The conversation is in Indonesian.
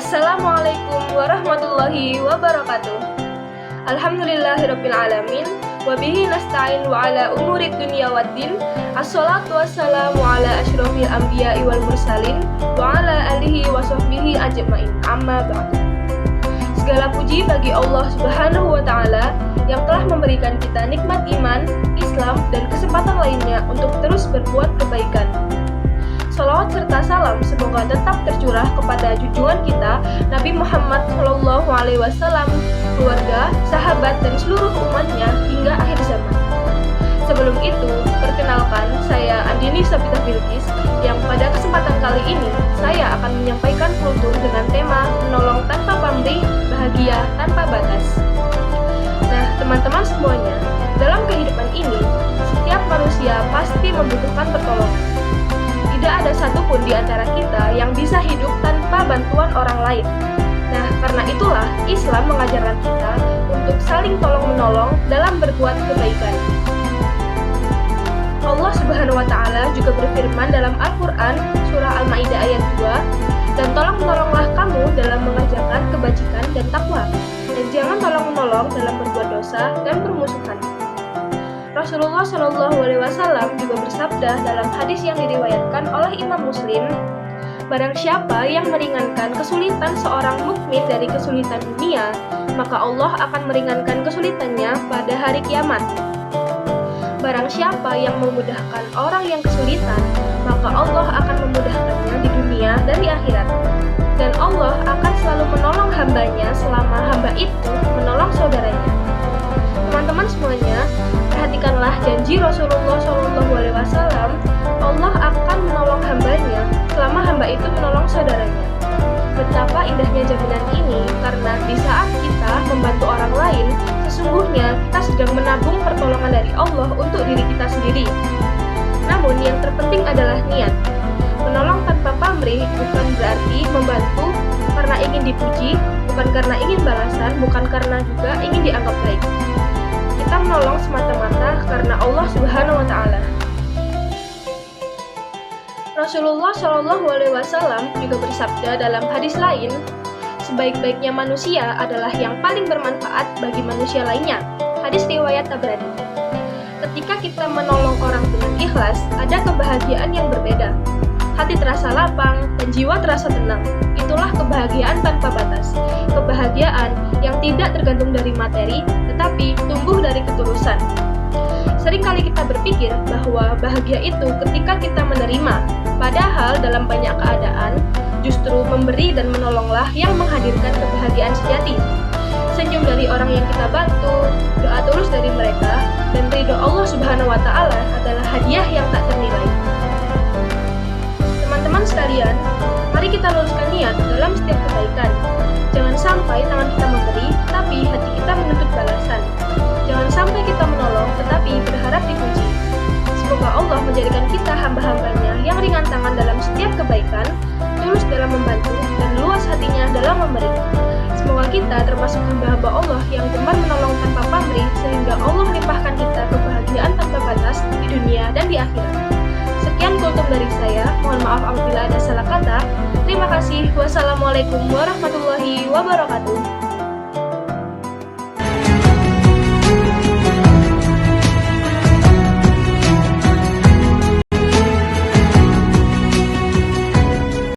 Assalamualaikum warahmatullahi wabarakatuh. Alhamdulillahirabbil alamin wa bihi nasta'in wa ala umurid dunya waddin. Assalatu wassalamu ala asyrofil anbiya'i wal mursalin wa ala alihi wa sahbihi ajma'in. Amma ba'du. Segala puji bagi Allah Subhanahu wa taala yang telah memberikan kita nikmat iman, Islam dan kesempatan lainnya untuk terus berbuat kebaikan. Salawat serta salam semoga tetap tercurah kepada junjungan kita Nabi Muhammad SAW, keluarga, sahabat, dan seluruh umatnya hingga akhir zaman. Sebelum itu, perkenalkan saya Andini Sabita Bilqis yang pada kesempatan kali ini saya akan menyampaikan kultum dengan tema menolong tanpa pamrih, bahagia tanpa batas. Nah, teman-teman semuanya, dalam kehidupan ini, setiap manusia pasti membutuhkan pertolongan. Tidak ada satupun di antara kita yang bisa hidup tanpa bantuan orang lain. Nah, karena itulah Islam mengajarkan kita untuk saling tolong-menolong dalam berbuat kebaikan. Allah Subhanahu wa taala juga berfirman dalam Al-Qur'an surah Al-Maidah ayat 2, "Dan tolong-menolonglah kamu dalam mengajarkan kebajikan dan takwa, dan jangan tolong-menolong dalam berbuat dosa dan permusuhan." Rasulullah SAW juga bersabda dalam hadis yang diriwayatkan oleh Imam Muslim, "Barang siapa yang meringankan kesulitan seorang mukmin dari kesulitan dunia, maka Allah akan meringankan kesulitannya pada hari kiamat. Barang siapa yang memudahkan orang yang kesulitan, maka Allah akan memudahkannya di dunia dan di akhirat. Dan Allah akan selalu menolong hambanya selama hamba itu menolong saudaranya." Teman-teman semuanya, perhatikanlah janji Rasulullah SAW, Allah akan menolong hambanya selama hamba itu menolong saudaranya. Betapa indahnya jaminan ini, karena di saat kita membantu orang lain, sesungguhnya kita sedang menabung pertolongan dari Allah untuk diri kita sendiri. Namun yang terpenting adalah niat. Menolong tanpa pamrih bukan berarti membantu karena ingin dipuji, bukan karena ingin balasan, bukan karena juga ingin dianggap baik. Kita menolong semata-mata karena Allah Subhanahu wa taala. Rasulullah SAW juga bersabda dalam hadis lain, "Sebaik-baiknya manusia adalah yang paling bermanfaat bagi manusia lainnya." Hadis riwayat Tabrani. Ketika kita menolong orang dengan ikhlas, ada kebahagiaan yang berbeda. Hati terasa lapang dan jiwa terasa tenang. Itulah kebahagiaan tanpa batas. Kebahagiaan yang tidak tergantung dari materi, tetapi tumbuh dari ketulusan. Seringkali kita berpikir bahwa bahagia itu ketika kita menerima, padahal dalam banyak keadaan, justru memberi dan menolonglah yang menghadirkan kebahagiaan sejati. Senyum dari orang yang kita bantu, doa tulus dari mereka, dan ridho Allah Subhanahu wa taala adalah hadiah yang tak ternilai. Teman-teman sekalian, mari kita luruskan niat dalam setiap kebaikan. Jangan sampai tangan kita memberi, tapi hati kita menuntut balasan. Jangan sampai kita menolong, tetapi berharap dipuji. Semoga Allah menjadikan kita hamba-hambanya yang ringan tangan dalam setiap kebaikan, tulus dalam membantu, dan luas hatinya dalam memberi. Semoga kita termasuk hamba-hamba Allah yang gemar menolong tanpa pamrih, sehingga Allah melimpahkan kita kebahagiaan tanpa batas di dunia dan di akhirat. Sekian kultum dari saya, mohon maaf apabila ada salah kata. Terima kasih. Wassalamualaikum warahmatullahi wabarakatuh.